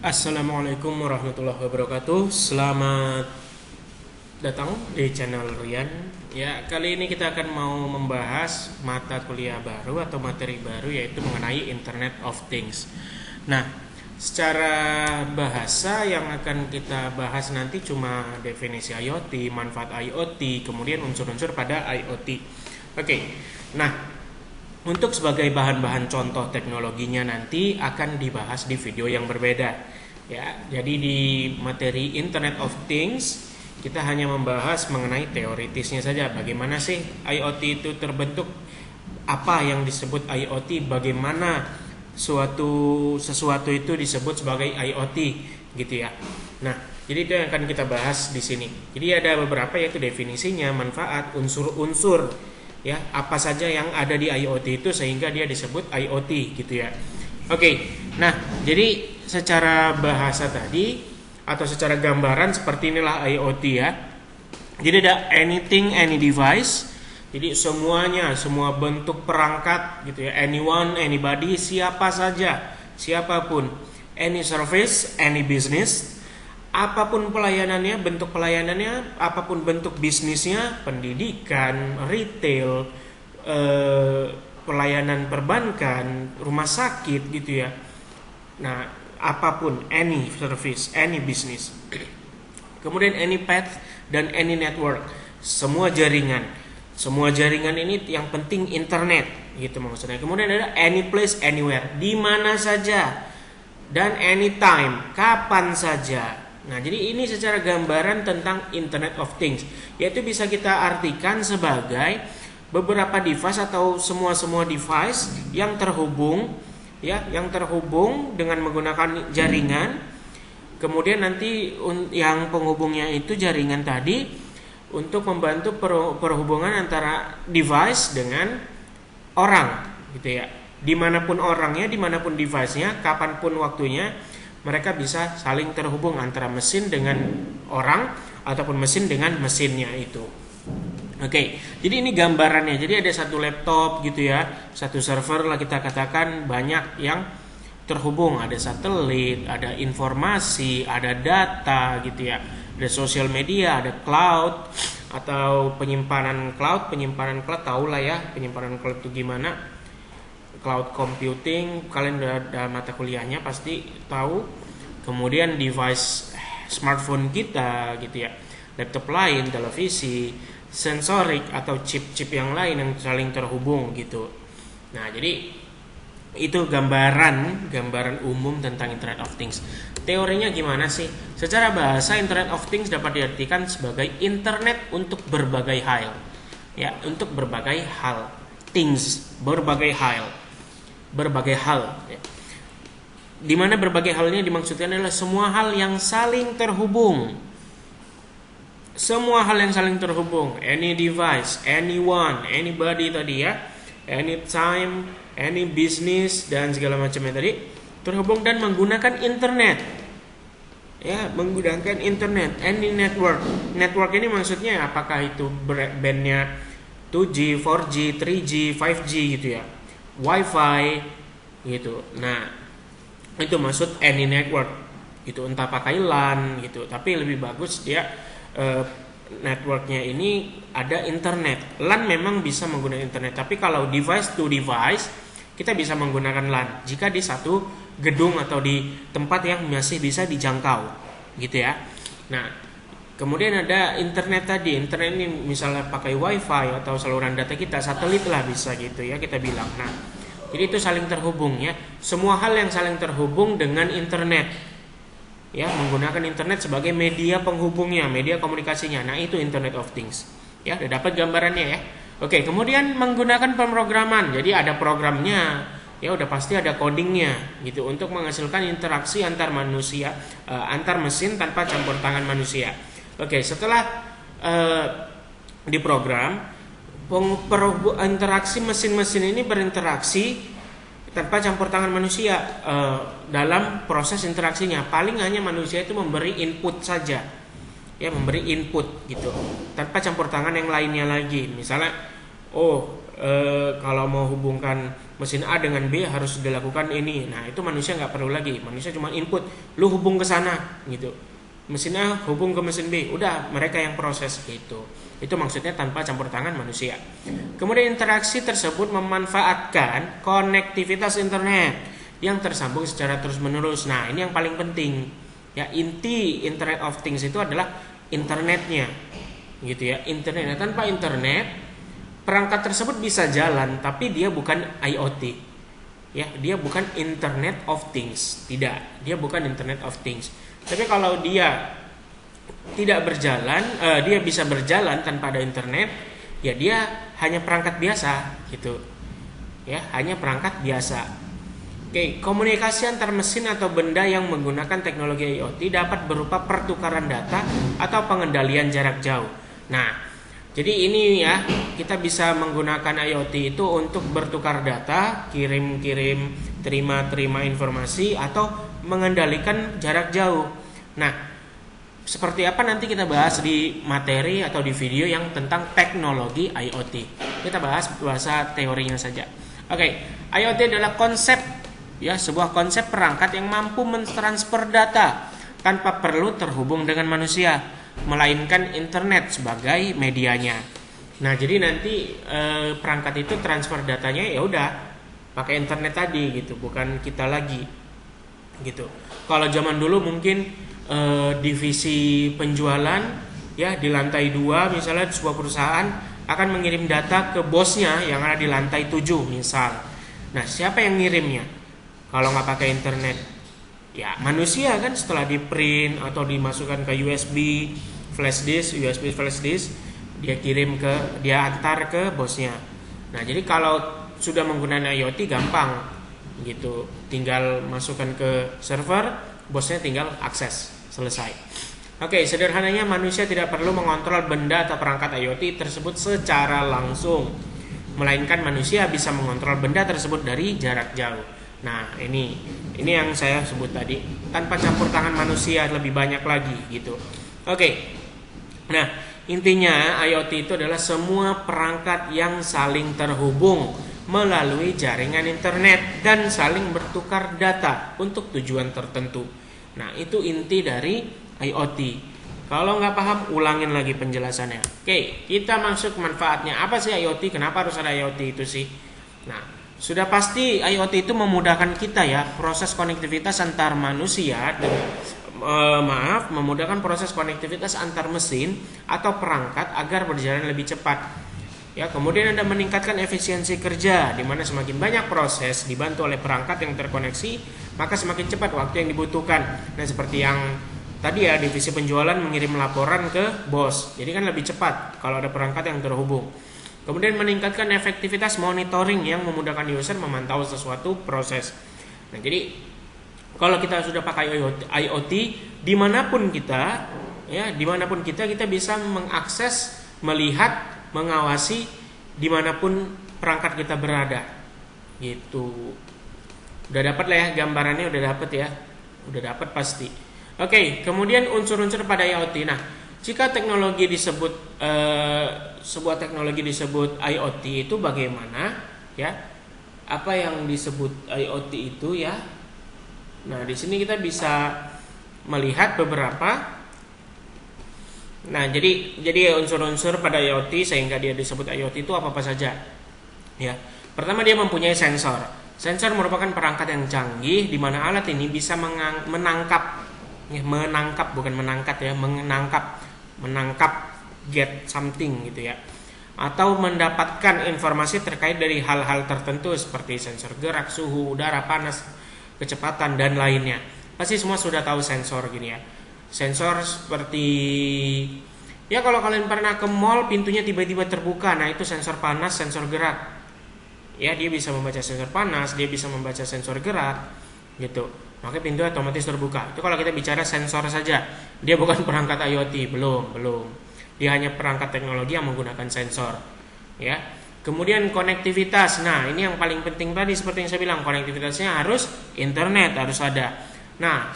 Assalamualaikum warahmatullahi wabarakatuh. Selamat datang di channel Rian. Ya, kali ini kita akan mau membahas mata kuliah baru atau materi baru, yaitu mengenai Internet of Things. Nah, secara bahasa yang akan kita bahas nanti cuma definisi IoT, manfaat IoT, kemudian unsur-unsur pada IoT. Oke. Nah, untuk sebagai bahan-bahan contoh teknologinya nanti akan dibahas di video yang berbeda. Ya, jadi di materi Internet of Things kita hanya membahas mengenai teoritisnya saja. Bagaimana sih IoT itu terbentuk? Apa yang disebut IoT? Bagaimana sesuatu itu disebut sebagai IoT, gitu ya. Nah, jadi itu yang akan kita bahas di sini. Jadi ada beberapa, yaitu definisinya, manfaat, unsur-unsur, ya, apa saja yang ada di IoT itu sehingga dia disebut IoT, gitu ya. Oke. Nah, jadi secara bahasa tadi atau secara gambaran seperti inilah IoT, ya. Jadi ada anything, any device. Jadi semuanya, semua bentuk perangkat, gitu ya. Anyone, anybody, siapa saja, siapapun. Any service, any business. Apapun pelayanannya, bentuk pelayanannya, apapun bentuk bisnisnya, pendidikan, retail, pelayanan perbankan, rumah sakit, gitu ya. Nah, apapun, any service, any business. Kemudian any path dan any network, semua jaringan. Semua jaringan ini yang penting internet, gitu maksudnya. Kemudian ada any place, anywhere, di mana saja, dan anytime, kapan saja. Nah, jadi ini secara gambaran tentang Internet of Things, yaitu bisa kita artikan sebagai beberapa device atau semua device yang terhubung, ya, yang terhubung dengan menggunakan jaringan. Kemudian nanti yang penghubungnya itu jaringan tadi untuk membantu perhubungan antara device dengan orang, gitu ya. Dimanapun orangnya, dimanapun device-nya, kapanpun waktunya, mereka bisa saling terhubung antara mesin dengan orang ataupun mesin dengan mesinnya itu. Oke, jadi ini gambarannya. Jadi ada satu laptop, gitu ya, satu server lah kita katakan, banyak yang terhubung. Ada satelit, ada informasi, ada data, gitu ya. Ada sosial media, ada cloud atau penyimpanan cloud tahu lah ya, penyimpanan cloud itu gimana. Cloud computing, kalian udah ada mata kuliahnya pasti tahu. Kemudian device smartphone kita, gitu ya, laptop lain, televisi, sensorik atau chip-chip yang lain yang saling terhubung, gitu. Nah, jadi itu gambaran umum tentang Internet of Things. Teorinya gimana sih? Secara bahasa, Internet of Things dapat diartikan sebagai internet untuk berbagai hal. Ya, untuk berbagai hal. Things, berbagai hal. Ya. Di mana berbagai halnya dimaksudkan adalah semua hal yang saling terhubung. Semua hal yang saling terhubung. Any device, anyone, anybody tadi ya. Anytime, any business dan segala macamnya tadi terhubung dan menggunakan internet. Ya, menggunakan internet, any network. Network ini maksudnya apakah itu bandnya 2G, 4G, 3G, 5G, gitu ya. Wi-Fi, gitu. Nah, itu maksud any network, gitu. Entah pakai LAN, gitu. Tapi lebih bagus dia networknya ini ada internet. LAN memang bisa menggunakan internet, tapi kalau device to device kita bisa menggunakan LAN jika di satu gedung atau di tempat yang masih bisa dijangkau, gitu ya. Nah, kemudian ada internet tadi. Internet ini misalnya pakai wifi atau saluran data kita, satelit lah bisa, gitu ya kita bilang. Nah, jadi itu saling terhubung, ya. Semua hal yang saling terhubung dengan internet, ya, menggunakan internet sebagai media penghubungnya, media komunikasinya. Nah, itu Internet of Things. Ya, udah dapat gambarannya ya. Oke, kemudian menggunakan pemrograman. Jadi ada programnya, ya udah pasti ada codingnya, gitu, untuk menghasilkan interaksi antar manusia, antar mesin tanpa campur tangan manusia. Oke, setelah diprogram, interaksi mesin-mesin ini berinteraksi tanpa campur tangan manusia dalam proses interaksinya. Paling hanya manusia itu memberi input saja, ya, memberi input, gitu, tanpa campur tangan yang lainnya lagi. Misalnya, kalau mau hubungkan mesin A dengan B harus dilakukan ini. Nah, itu manusia nggak perlu lagi. Manusia cuma input, lu hubung ke sana gitu. Mesin A hubung ke mesin B, udah mereka yang proses gitu. Itu maksudnya tanpa campur tangan manusia. Kemudian interaksi tersebut memanfaatkan konektivitas internet yang tersambung secara terus-menerus. Nah, ini yang paling penting. Ya, inti Internet of Things itu adalah internetnya. Gitu ya. Internet. Tanpa internet perangkat tersebut bisa jalan, tapi dia bukan IoT. Ya, dia bukan Internet of Things. Tidak, dia bukan Internet of Things. Tapi kalau dia tidak berjalan, dia bisa berjalan tanpa ada internet, ya dia hanya perangkat biasa gitu. Ya, hanya perangkat biasa. Oke, komunikasi antar mesin atau benda yang menggunakan teknologi IoT dapat berupa pertukaran data atau pengendalian jarak jauh. Nah, jadi ini ya, kita bisa menggunakan IoT itu untuk bertukar data, kirim-kirim, terima informasi, atau mengendalikan jarak jauh. Nah, seperti apa nanti kita bahas di materi atau di video yang tentang teknologi IoT. Kita bahas bahasa teorinya saja. Oke, IoT adalah konsep, ya, sebuah konsep perangkat yang mampu mentransfer data tanpa perlu terhubung dengan manusia, melainkan internet sebagai medianya. Nah, jadi nanti perangkat itu transfer datanya ya udah pakai internet tadi gitu, bukan kita lagi gitu. Kalau zaman dulu mungkin divisi penjualan ya di lantai 2 misalnya sebuah perusahaan akan mengirim data ke bosnya yang ada di lantai 7 misal. Nah, siapa yang ngirimnya? Kalau nggak pakai internet, ya manusia kan, setelah di print atau dimasukkan ke USB flash disk, dia antar ke bosnya. Nah, jadi kalau sudah menggunakan IoT gampang gitu, tinggal masukkan ke server, bosnya tinggal akses, selesai. Oke, sederhananya manusia tidak perlu mengontrol benda atau perangkat IoT tersebut secara langsung, melainkan manusia bisa mengontrol benda tersebut dari jarak jauh. Nah, ini yang saya sebut tadi, tanpa campur tangan manusia lebih banyak lagi gitu. Oke. Nah, intinya IoT itu adalah semua perangkat yang saling terhubung melalui jaringan internet dan saling bertukar data untuk tujuan tertentu. Nah, itu inti dari IoT. Kalau nggak paham, ulangin lagi penjelasannya. Oke, kita masuk manfaatnya. Apa sih IoT? Kenapa harus ada IoT itu sih? Nah, sudah pasti IoT itu memudahkan kita ya, proses konektivitas antar manusia memudahkan proses konektivitas antar mesin atau perangkat agar berjalan lebih cepat. Ya, kemudian ada meningkatkan efisiensi kerja, di mana semakin banyak proses dibantu oleh perangkat yang terkoneksi, maka semakin cepat waktu yang dibutuhkan. Nah, seperti yang tadi ya, divisi penjualan mengirim laporan ke bos, jadi kan lebih cepat kalau ada perangkat yang terhubung. Kemudian meningkatkan efektivitas monitoring yang memudahkan user memantau sesuatu proses. Nah, jadi kalau kita sudah pakai IoT, dimanapun kita bisa mengakses, melihat, mengawasi dimanapun perangkat kita berada. Gitu. Udah dapat lah ya gambarannya, udah dapat pasti. Oke, kemudian unsur-unsur pada IoT. Nah, jika teknologi disebut sebuah teknologi disebut IoT itu bagaimana ya? Apa yang disebut IoT itu ya? Nah, di sini kita bisa melihat beberapa. Nah, jadi unsur-unsur pada IoT sehingga dia disebut IoT itu apa saja? Ya. Pertama, dia mempunyai sensor. Sensor merupakan perangkat yang canggih di mana alat ini bisa menangkap get something gitu ya. Atau mendapatkan informasi terkait dari hal-hal tertentu seperti sensor gerak, suhu udara, panas, kecepatan dan lainnya. Pasti semua sudah tahu sensor gini ya. Sensor seperti ya, kalau kalian pernah ke mall pintunya tiba-tiba terbuka, nah itu sensor panas, sensor gerak. Ya, dia bisa membaca sensor panas, dia bisa membaca sensor gerak gitu. Maka pintu otomatis terbuka. Itu kalau kita bicara sensor saja. Dia bukan perangkat IoT, belum. Dia hanya perangkat teknologi yang menggunakan sensor. Ya. Kemudian konektivitas. Nah, ini yang paling penting tadi seperti yang saya bilang, konektivitasnya harus internet, harus ada. Nah,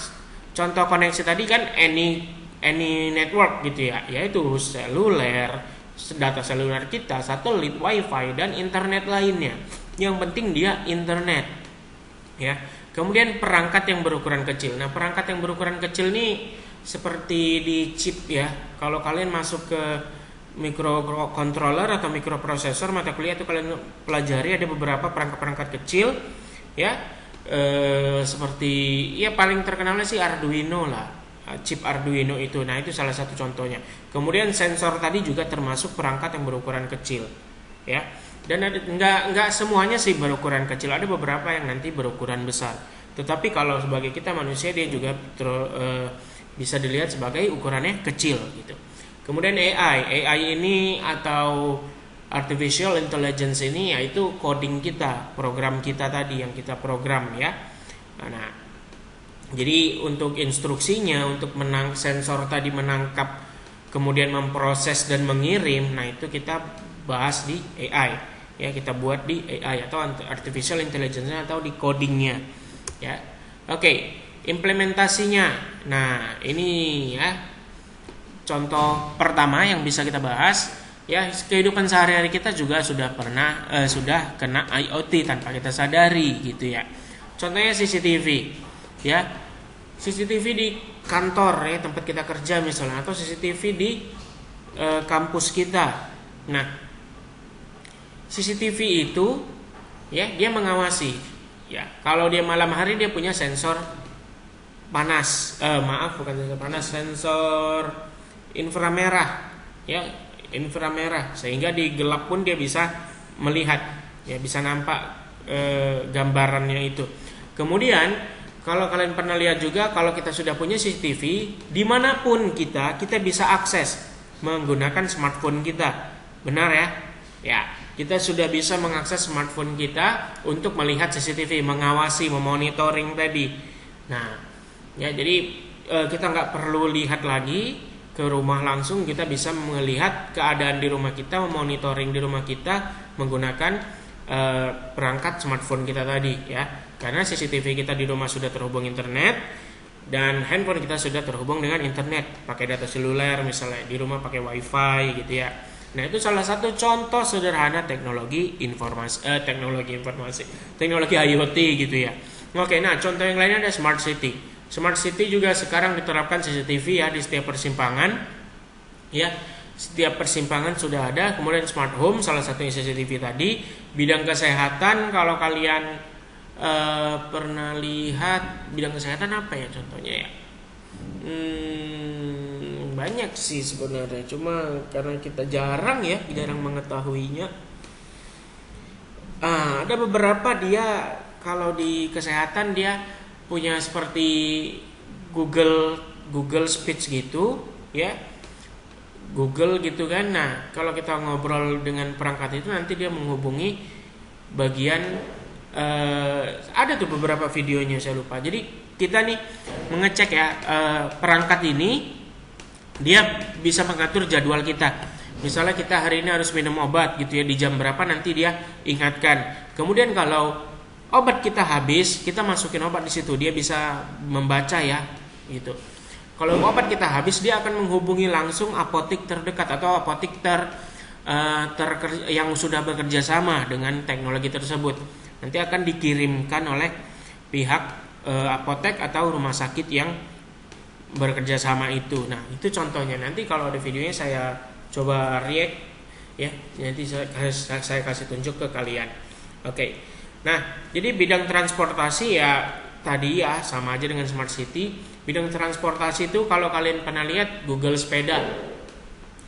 contoh koneksi tadi kan any network gitu ya, yaitu seluler, data seluler kita, satelit, wifi dan internet lainnya. yang penting dia internet, ya. Kemudian perangkat yang berukuran kecil. Nah, perangkat yang berukuran kecil ini seperti di chip ya. Kalau kalian masuk ke microcontroller atau microprocessor mata kuliah itu kalian pelajari ada beberapa perangkat-perangkat kecil ya, seperti ya paling terkenalnya sih Arduino lah, chip Arduino itu. Nah, itu salah satu contohnya. Kemudian sensor tadi juga termasuk perangkat yang berukuran kecil ya. Dan ada, nggak semuanya sih berukuran kecil, ada beberapa yang nanti berukuran besar. Tetapi kalau sebagai kita manusia dia juga bisa dilihat sebagai ukurannya kecil gitu. Kemudian AI ini atau artificial intelligence ini yaitu coding kita, program kita tadi yang kita program ya. Nah, jadi untuk instruksinya untuk sensor tadi menangkap kemudian memproses dan mengirim, nah itu kita bahas di AI ya, kita buat di AI atau artificial intelligence atau di codingnya ya. Oke, implementasinya. Nah, ini ya contoh pertama yang bisa kita bahas ya, kehidupan sehari-hari kita juga sudah sudah kena IoT tanpa kita sadari gitu ya. Contohnya CCTV ya. CCTV di kantor ya, tempat kita kerja misalnya, atau CCTV di kampus kita. Nah, CCTV itu ya dia mengawasi ya. Kalau dia malam hari dia punya sensor panas, bukan sensor panas, sensor inframerah ya, inframerah, sehingga di gelap pun dia bisa melihat ya, bisa nampak gambarannya itu. Kemudian kalau kalian pernah lihat juga, kalau kita sudah punya CCTV dimanapun kita bisa akses menggunakan smartphone kita, benar ya? Ya, kita sudah bisa mengakses smartphone kita untuk melihat CCTV, mengawasi, memonitoring tadi. Nah, ya jadi kita nggak perlu lihat lagi ke rumah langsung, kita bisa melihat keadaan di rumah kita, memonitoring di rumah kita menggunakan perangkat smartphone kita tadi ya. Karena CCTV kita di rumah sudah terhubung internet dan handphone kita sudah terhubung dengan internet pakai data seluler, misalnya di rumah pakai wifi gitu ya. Nah, itu salah satu contoh sederhana teknologi teknologi IoT gitu ya. Oke, nah contoh yang lainnya ada smart city. Smart city juga sekarang diterapkan CCTV ya di setiap persimpangan ya, setiap persimpangan sudah ada. Kemudian smart home salah satunya CCTV tadi. Bidang kesehatan, kalau kalian pernah lihat bidang kesehatan apa ya contohnya ya, banyak sih sebenarnya, cuma karena kita jarang mengetahuinya. Ada beberapa dia kalau di kesehatan dia punya seperti Google Speech gitu ya, Google gitu kan. Nah, kalau kita ngobrol dengan perangkat itu nanti dia menghubungi bagian ada tuh beberapa videonya, saya lupa. Jadi kita nih mengecek ya, perangkat ini dia bisa mengatur jadwal kita. Misalnya kita hari ini harus minum obat gitu ya, di jam berapa nanti dia ingatkan. Kemudian kalau obat kita habis, kita masukin obat di situ, dia bisa membaca ya gitu. Kalau obat kita habis, dia akan menghubungi langsung apotek terdekat atau apotek yang sudah bekerja sama dengan teknologi tersebut. Nanti akan dikirimkan oleh pihak apotek atau rumah sakit yang bekerja sama itu. Nah, itu contohnya. Nanti kalau ada videonya saya coba react ya. Nanti saya kasih tunjuk ke kalian. Oke. Nah, jadi bidang transportasi ya tadi ya sama aja dengan smart city. Bidang transportasi itu kalau kalian pernah lihat Google sepeda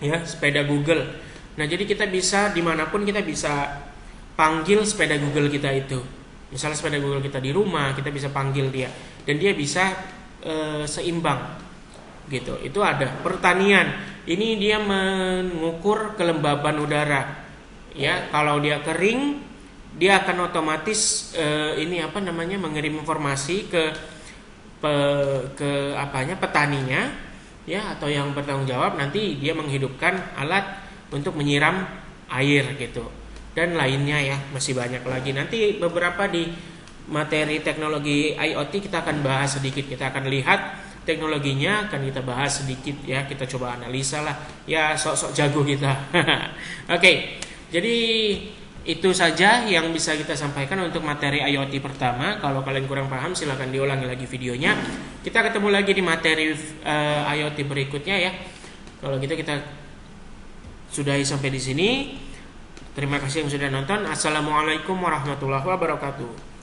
ya, sepeda Google. Nah, jadi kita bisa dimanapun kita bisa panggil sepeda Google kita itu. Misalnya sepeda Google kita di rumah, kita bisa panggil dia dan dia bisa seimbang gitu. Itu ada pertanian. Ini dia mengukur kelembaban udara. Ya, kalau dia kering, dia akan otomatis mengirim informasi ke petaninya ya, atau yang bertanggung jawab. Nanti dia menghidupkan alat untuk menyiram air gitu. Dan lainnya ya, masih banyak lagi. Nanti beberapa di materi teknologi IoT kita akan bahas sedikit. Kita akan lihat teknologinya, akan kita bahas sedikit ya. Kita coba analisa lah. Ya, sok-sok jago kita. Oke. Jadi Itu saja yang bisa kita sampaikan untuk materi IoT pertama. Kalau kalian kurang paham silahkan diulangi lagi videonya. Kita ketemu lagi di materi IoT berikutnya ya. Kalau gitu kita sudahi sampai di sini. Terima kasih yang sudah nonton. Assalamualaikum warahmatullahi wabarakatuh.